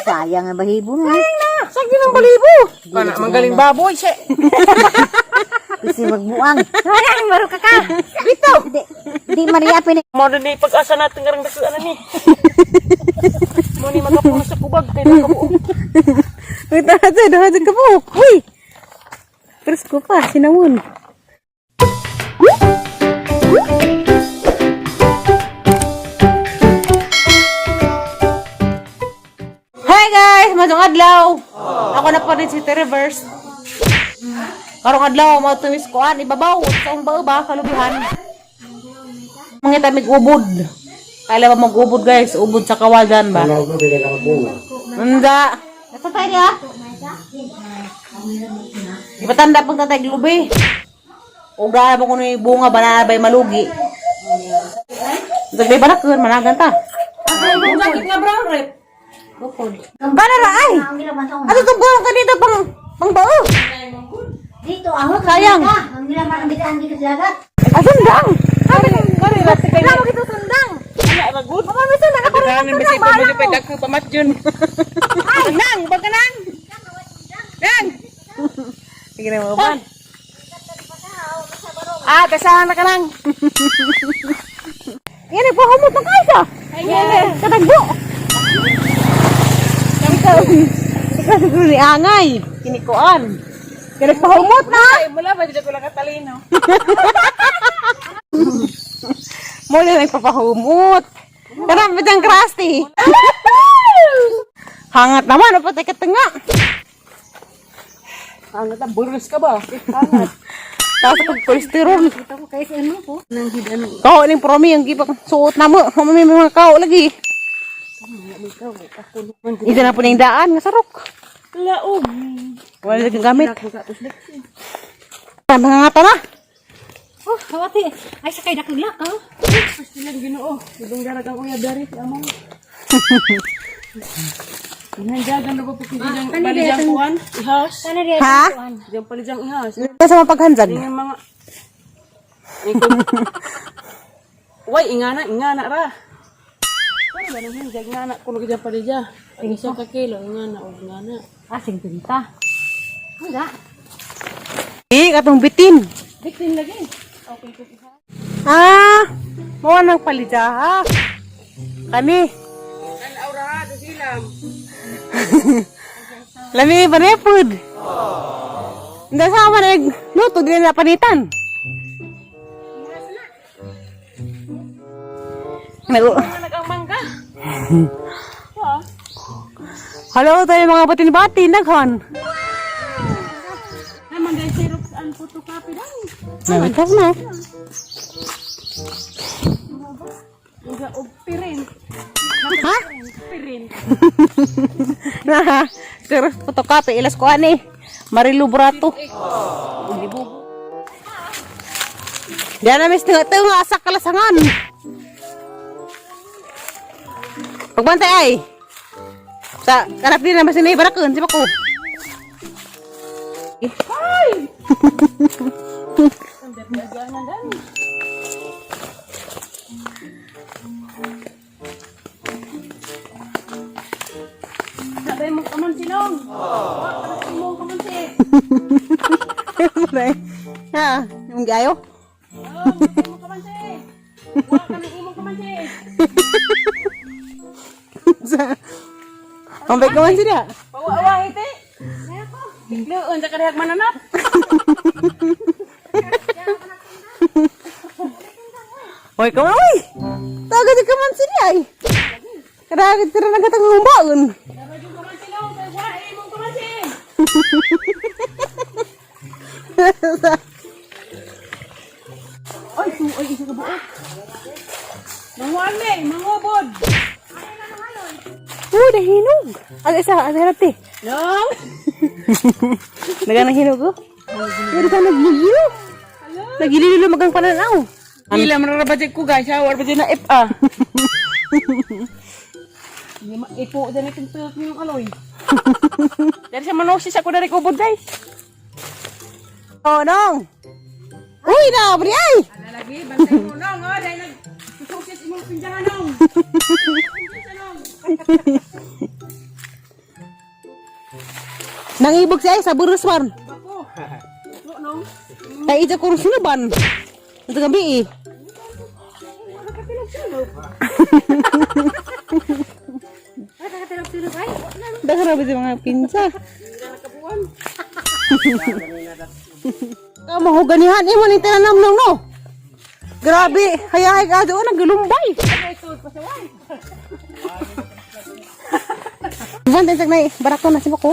sayang ang bahibo na. Saan din ang balibo? Kana, manggaling baboy siya. Kasi magbuang. Parang maruk ka. Dito! Di Maria pinik. Mo na di pag-asa natin karang dasuan ni. Mo ni magapuno sa kubag kay nakabuo. Wait, dahan ka po. Uy! Terus ko pa, sinawon. Hi guys! Magandang adlaw! Ako na pa rin si Reverse. Karong adlaw, mga tuwis ko ibabaw sa umbao ba, kalubihan. Mga tamig ubod. Kaya ba mag-ubod guys? Ubod sa kawagan ba? Anda. Ito tayo niya. Ipatanda pang tatay lubi. Uga mo kung yung bunga ba na ba'y malugi. Nagbay ba na kun? Managan ta. Ang sakit nga brown rep. Bana na ay! Ano itong buong ka dito pang bao? Dito ako. Sayang. Ang nilaman ang bitaan dito sa dagat. Sundang! Kari rati kay. Ano ito sundang? Ana ra good. Mama, misa na ako rin Kanan sundang. bisi pa mo pay dagko pamatjun. Nang, bag ka nang. Nang. Sige na mo ban. Kasahan na ka lang. Yan, ipahumot ng kaisa. Ayan, katagbo. Ikaw siguro ni Angay. Kinikuan. Kaya nagpahumot na. Ay, mula ba dito ko lang katalino. Mula nagpapahumot. Karami dyan krusty. Hangat naman, o patay katunga. Hangat na burus ka ba? Hangat. Tapos pag cholesterol. Ito ko kayo sa ano ko. Nang hidano. Kao ning promi ang gipang suot na mo. May mga kao lagi. Ito na po na yung daan nga sarok. Laog. Wala lagi gamit. Mga ngata na. Oh, kawati. Ay, sakay dakuglak ka. Pasti lang Ginoo. Ibang daragang uyab dari si among. Nandiyagan na ba po kung palijang kuhan? Ihas? Sana rin. Ha? Diyan palijang ihas. Sa mga paghanzag. Yung mga... Way, ingana ra. Ano ba naman? Ingana, kulo ka dyan palijang. Ang isang kakilo, ingana o ingana. Asing pinta. Enggak. Katong bitin. Bitin lagi. Okay, kung ihas. Mawa ng palijaha. Kami. Ang aura, silam. Lami ba na food? Hindi sama na luto, di na panitan. Anak ang mangga. Hello tayo mga batin-batin, naghan. Ay, mangga syrup ang photocopy lang. Nabitas na. Mangga og pirin. Ha? Pirin. Sir, photocopy, ilas ko ani. Marilu Brato. Diyan na mis nga asak kalasangan. Pagbantay ay. Sa kanap din na masinay barakun, si Pako. Ay! Ang dagdagan dan. Sabay mo kaman sinong. Sabay mo kaman si. Ha, yung gayo. Sabay mo kaman si. Wa ka nang imong kaman si. Ambay ka man sila. Pawa-awa ite. Bigloon sa kadihag mananap. Hoy, kamay! Tagad ka man sila ay. Kadagad ka rin nagatang humbaon. Sabay mo kaman sinong. Sabay wa imong kaman si. Ay, isa ka buot. Mangwali, mangubod. Nahinog. Ang isa, ang harap eh. No? Naganang hinog ko. Pero ka nagliliyo. Nagliliyo magang pananaw. Gila, mararabajik ko guys. Shower ba dyan na FA? Ipo dyan itong tulot niyong aloy. Dari sa manosis ako dari kubod guys. Oh, nong. Uy, na, beri ay. Lagi, bantay mo nong. Oh, dahil nagsususis imong pinjangan nong. Nangibog siya sa buruswan. No. Kaya ija kurang sinuban. Ito gabi eh. Ay, kakatilap sila ay. Dah rabi sa mga pinsa. Kamu ho ganihan imo ni tanam lang no. Grabe, hayay ka doon naglumbay. Ivan tensek na barato na si Mako.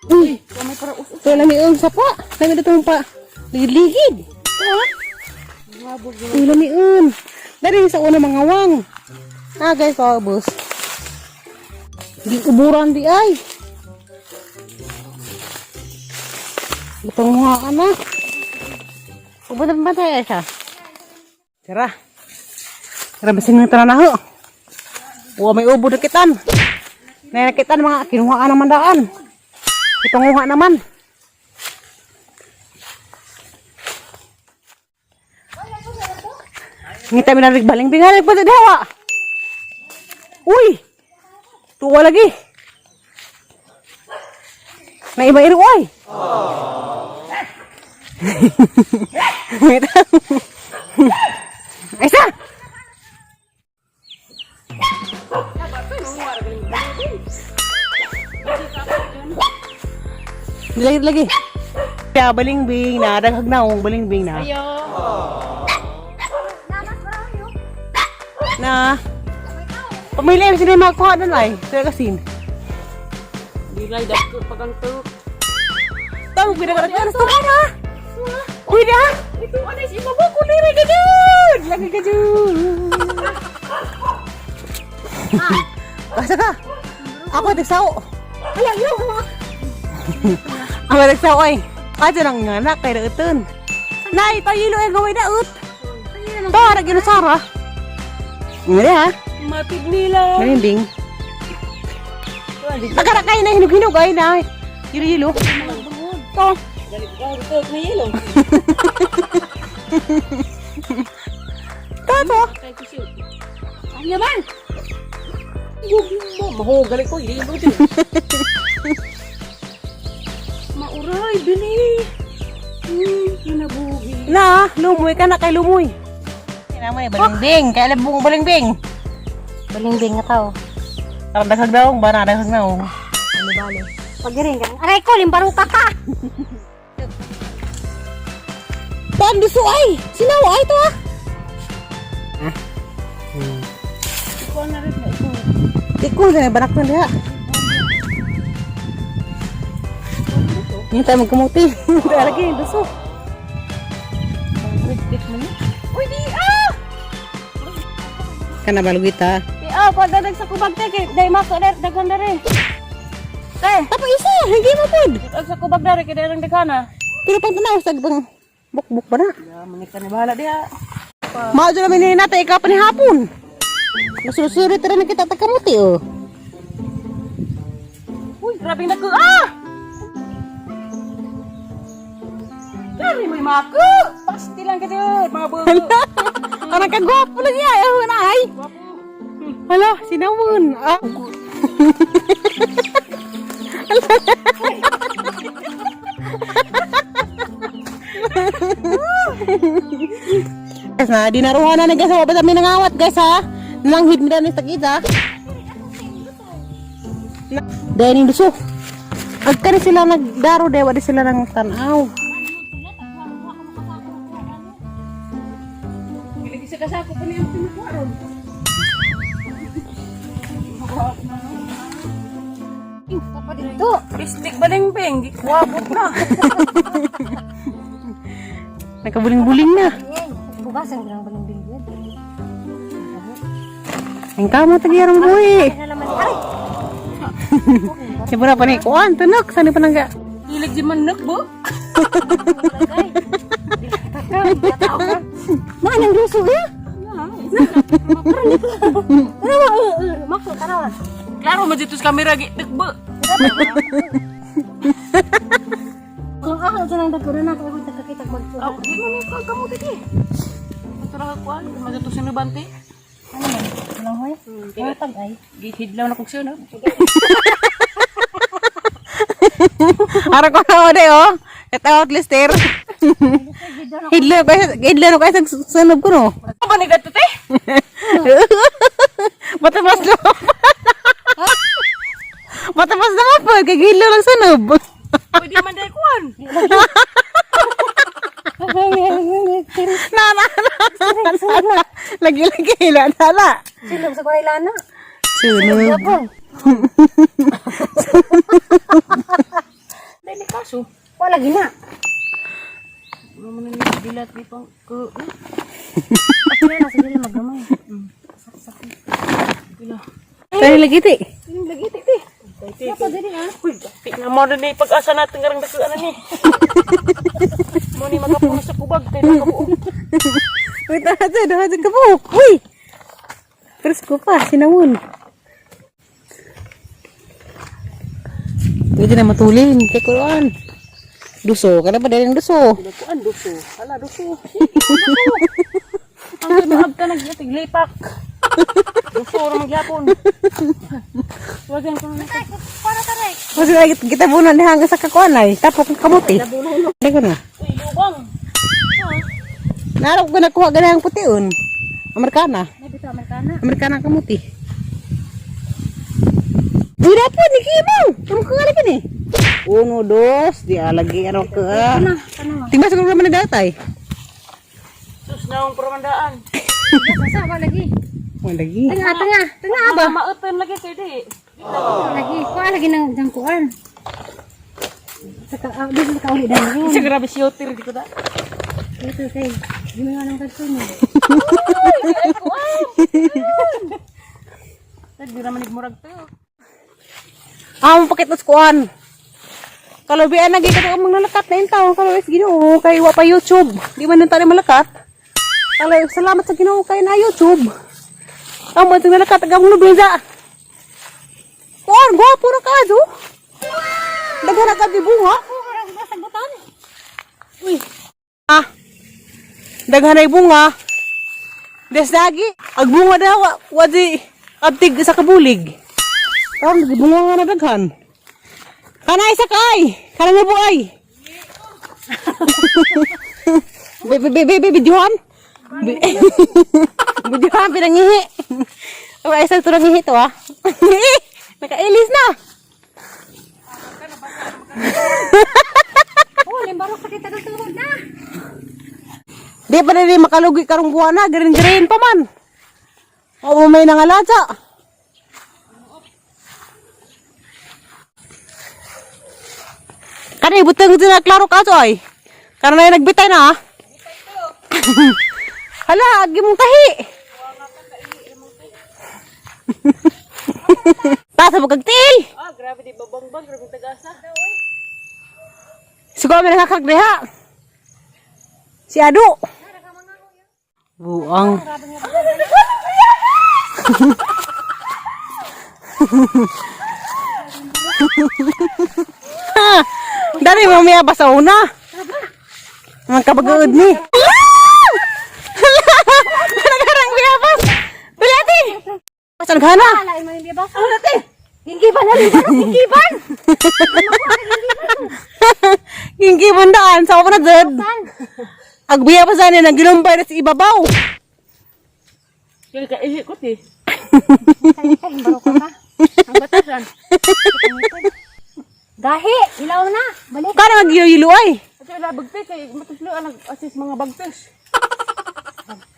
Uy, so lami sa pa. Lami datong pa. Ligid-ligid. Uy, lami dari sa una mga wang. Ah guys, bos. Di kuburan di ay. Itong mga ka na. Ubod ba tayo siya? Tara. Tara basing ng taranaho. Uwa may ubod na kitan. Nakitan mga kinuhaan naman daan. Itong uha naman. Ngita mo na baling bingalig pa sa dewa. Uy! Tuwa lagi. Naiba-iro ay. Aisa! Lagi. Ya balingbing na daghag naong balingbing na. Ayo. Na. Pamilya sila magkuha doon ay. Saya kasin. Dilay dako pagang tu. Tahu bida ka na sa ana. Uy da. Itu ada si babo ko Lagi gajud. Lagi gajud. Basta ka. Ako tisaw. Ala, yo. Ako tisaw ay. Aja nang nganak kay daeteun. Nay, payilo ay gaway daut. Para gino Sara. Ngari ha. Matig nila. Balimbing. Nakarakay na hinog-hinog ay na. Yilo-yilo. To. Galit ka dito na yelo. To. Kay kusi. Ay, naman. Maho galit ko yelo din. Mauray bili. Nabugi. Na, lumoy ka na kay lumoy. Kaya mo balimbing. Kaya labong balimbing. Baling-bing nga tao. Parang daghag daong, ba na daghag naong. Bali. Pagiring ka. Aray ko, limbaro ka ka. Panduso ay! Sinawa ay to ah! Ikaw na rin na ito. Ikaw na banak na diha. Hindi tayo magkamuti. Hindi lagi, duso. Uy di ah! Kana balugit ha. Di ah, pagdadag sa kubag te kay dai mako dagan dere. Kay, Apa isa? Hindi mo pod. ag sa kubag dere kay dai dagana. Pero pang tanaw sa bang bukbuk ba na? Ya, mangita ni bahala dia. Mao dyan namin ni natay ikaw pa ni hapon. Nasusurit rin na kita tagkamuti oh. Uy, grabe na ko. Ah! Dari may mako. Pasti lang ka dyan, mga bugo. Parang kagwapo lang niya. Ayaw na ay. Hala, sinawon. Ah. Guys na, dinaruhan na guys. Wabas kami nangawat guys ha. Nanghid mi danis tagita. Dahil yung duso. Agka rin sila nagdaro. Dewa di sila nang tanaw. Bilagi sa kasako pa niya ang pinukuaron. Apa dito? Pistik baling-bing, wabot na. Nagkabuling-buling na. Bukasan ko lang baling-bing. Ang kamo tagiyarang buhi. Naman. Ay! Siya pa ni kuan. Tunok. Saan pa nangga? Hilig di man nakbo. Manang gusto ya? Maksud tanawan. Klaro majitus kamera gi nakbo. Kung ako sa nang dagkuran ako ako takakita magsuot. Oh, di mo ni ka kamu tadi. Matura ka kuan, majitus ni bante. Ano man? lang hoy. Matag ay. Gihidlaw na kong siya, no? Ara ko na ode oh. Katawat lister. Hidlo ko sa sunog ko no. Ano ba ni gato, te? Matamas na. Matamas na nga po. Kaya hidlo lang sunog. Pwede man dahil kuhan. Na. Lagi. Lala. Silog sa kuray lana. Sunog. Dahil ni kaso. Wala gina. Ano man na bilat di pang ko. Ako na sa dili magamay. Bila. Kaya lagi ti. Yung lagi, te. Apa diri ha? Uy, dati nga mo na pag-asa natin karang dako ano ni. Mo ni magapuno sa kubag kay nakabuo. Wait, dahan ka po. Uy. Terus ko pa, sinawon. Pwede na matulin kay Quran. Duso, kada pa dali ng duso. Kuan duso. Hala duso. Ang ganaab ka nagyatig lipak. Duso ra magyapon. Wagan ko na. Para taray. Kasi lagi kita bunan di hanggang sa kakuan ay tapok ng kamuti. Dali ko na. Uy, lubang. Narok ko nakuha ganang putiun. Amerikana. May bitaw Amerikana. Amerikana ang kamuti. Uy, dapat ni Kimo. Kamu ka lagi ni. 1, 2, dia lagi araw ka. Kana. Tingnan sa naman na datay. Sus naong permandaan. Sa ba lagi? Oh, lagi. Tengah Aba, mautan lagi kay di. lagi. Kuha lagi ng jangkuan. Saka di ka uli dan. Sa grabe si Yotir di ko ta. Ito kay. Gimana nang kalso ni? Ay ko ay. Tadi ra manig murag to. Pakit na skuan. Kalau biyan lagi ka mong nalakat na intaw. Kalau is Ginoo kay wa pa YouTube. Di man nang malakat. Kalau salamat sa Ginoo kay na YouTube. Amo sa nalakat agam nubiza. Kuan gwapo ra ka do. Daghan ka di bunga. Sagutan. Uy. Daghan ay bunga. Des lagi. Ag bunga daw wa di abtig sa kabulig. Karon lagi bunga nga na daghan. Kanay sakay. Kana na buay. Videohan. Videohan pinangihi. Ay isa turang ngihi to ah. Nakailis na. Oh, limbarok sa kita dutod na. Di pa rin makalugi karong buwan na. Garin-garin pa man. O may nangalaja. Kanay butang din na klaro ka to ay. Karena na nagbitay na ah. Hala, agi mong tahi. Tasa mo kagtil. Ah, grabe di babang-bang, grabe tagasa. Siguro may nakakagdeha. Si Ado. Buang. Dari mamaya basa una. Mga kabagaod ni. Nagarang biyabas. Bilati. Pasan ka na. Ala mo yung biyabas. Ano natin? Hinggiban na rin. Hinggiban. Hinggiban daan. Sa ako na dad. Agbiya pa sana na ginumpay na sa ibabaw. Kaya ka ko ti. Limbarok ka. Ang batasan. Gahi. Ilaw na. Balik. Kano mag-ilo ay. Kasi wala bagtes kay matuslo ang nag-assist mga bagtes.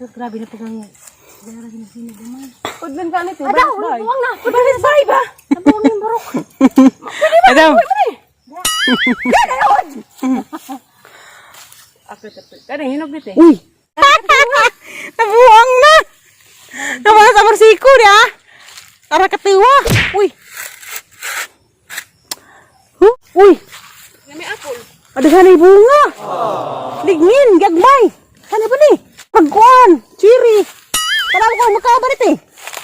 Sus, grabe na pegang. Dara gina sini gamay. Pagdan ka nito. Ada, uwang na. Pagdan sa iba. Nabong limbarok. Adam. Ako tapos. Kada hinog dito. Uy. Nabuang na. Nabuang sa marsiko niya. Tara katiwa. Uy. Uy. May apple. Adaghan ay bunga. Lignin, gagmay. Ano ba ni? Pagkuan, chiri. Tara ko makabarit eh.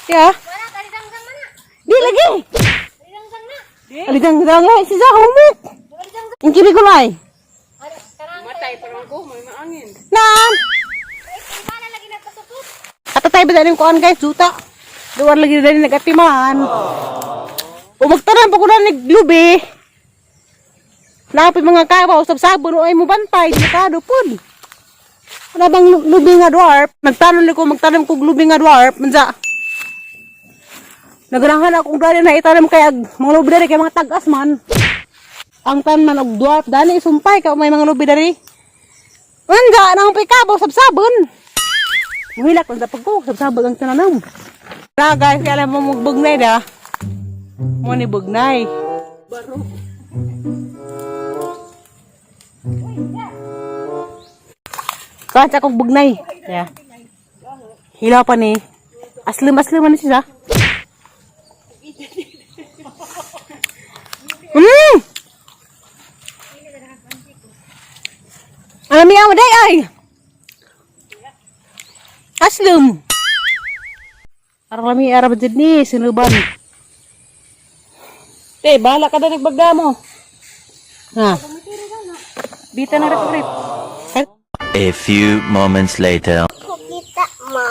Ya. Wala, kalidanggang na na. Di lagi. Kalidanggang na. Aligang si sa humuk. Kalidanggang. Yung kiri ko lai. Ano, karang. Matay parang ko, may maangin. Nan. Ay, kung pala lagi nagpasukot. Katatay ba dahil yung kuan guys, juta. Duwar lagi na nagatiman. Umagtanan pa ko na naglubi. Lapi mga kabaw, sabsabon, ay mo bantay, delikado po. Wala bang lubi nga dwarf? Magtanom ko lubi nga dwarf. Mansa. Naganahan akong dali na itanam kay mga lubi dari kay mga tagas man. Ang tanan og dwarf, dali isumpay ka may mga lubi dari. Mansa, nang kabaw, sabsabon. Mahilak lang tapag ko, sabsabon ang tananam. Na guys, kaya alam mo magbugnay da. Mo ni bugnay. Baro. Kaca kong bugnay. Kaya. Hilaw pa ni. Aslim man siya. Alam niya mo day ay. Aslim. Parang lami arab dyan ni sinuban. Bahala ka na nagbagda mo. Ha. Bita na rip. A few moments later. Kita mo.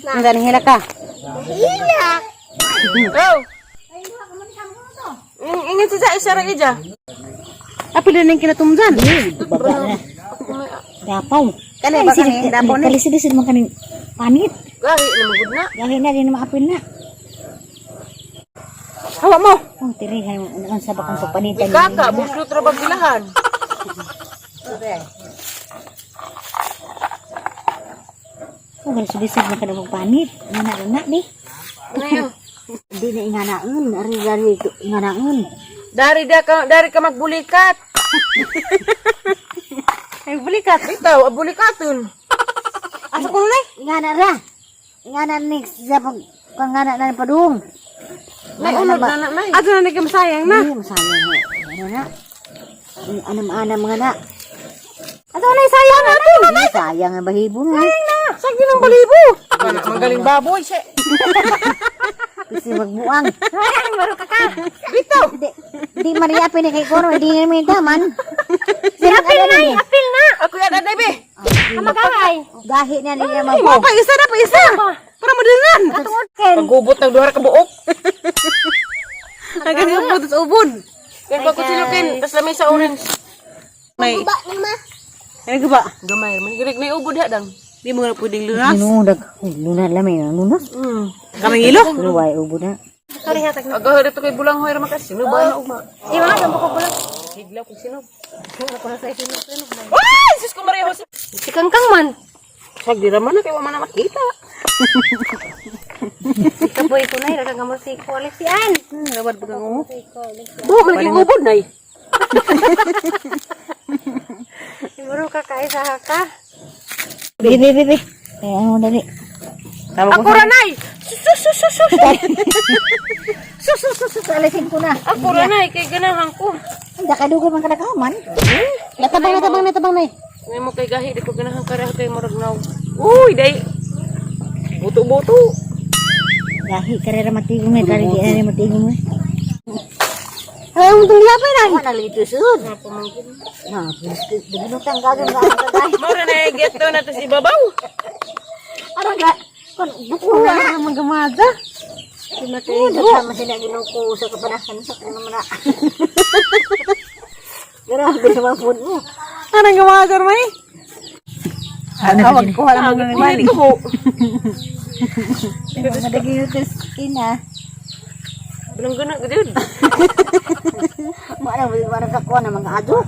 Ang galing hila ka. Hilak. Oh! Ingin siya isa rin ija. Apil na yung kinatumdyan. Dapaw. Kani ba kani dapaw ni? Kalisid-lisid mo kaning panit. Gahi na magod na. Gahi na din maapil na. Hawa mo. Ang tirihan ang sa bakang pagpanitan. Kaka, buklo trabag bilahan. Kung kalisid-lisid mo kaning panit. Ingana di. Ngayon. Di na inganaon. Ari inganaon. Dari ka magbulikat. Ay bulikat. Ikaw, abulikaton. Asa ko nulay? Ingana ra. Ingana ni sa pangana na padung. May unod na na, may. Ato na naging sayang na. Ano masaya mo? Ano na? Anam-anam mga na. Ato na sayang na. Sayang ang bahibo na. Sagdi ng balibo. Magaling baboy siya. Kasi magbuang. Baro ka ka. Bitaw. Di mariapin ni kay Koro. Di na may daman. Apil na. Ako yan, aday be. Kamagay. Gahi na nila Ay, mabuang. mo pa isa na pa isa. Para madungan. Pagubot ng duha ka buok. Ang galing ubod sa ubod. Kaya ko silukin, tas lamay sa orange. May. Ano ba? Gamay, manigirig na ubod ha dang. Di mo na pwedeng lunas. Nudag. Luna lamay na nunas. Kaming ilo. Luway ubo na. Agaw dito kay bulang hoy ra makas. Sino ba na ugma? Iwa na ko bulang. Higlaw kung sino. Ay, sus ko Maria Jose. Si Kangkang man. Sag di raman na kay wa man na makita. Kapoy ko na ira ka gamot si Kolesian. Labad ba mo? Buho man lagi ubod nay. Siguro ka kaisa ka. Bibi. Ano dali. Ako ra nay. Sus. Alisin ko na. Ako ra nay kay ganahan ko. Hindi ka dugo man kadakaman. Tabang na. Ngay mo kay gahi di ko ganahan kare kay murag naw. Uy, day. Buto-buto. Gahi karera matigong na. Dari di na matigong na. Ay, ang tulapay na. Wala lito sud. Nah, binutang gagawin nga ako kagay. Mora na get to na to si babaw. Arang ga. Kon buko Wala na. na magamada. Sama sila ginuko sa kapanasan sa naman na. Grabe naman food mo. Anong gamada may? Tawag ko wala mo nga ni. Ito. Madagi yung ina. Bilang gana gud. Mana kakuha na mga ado.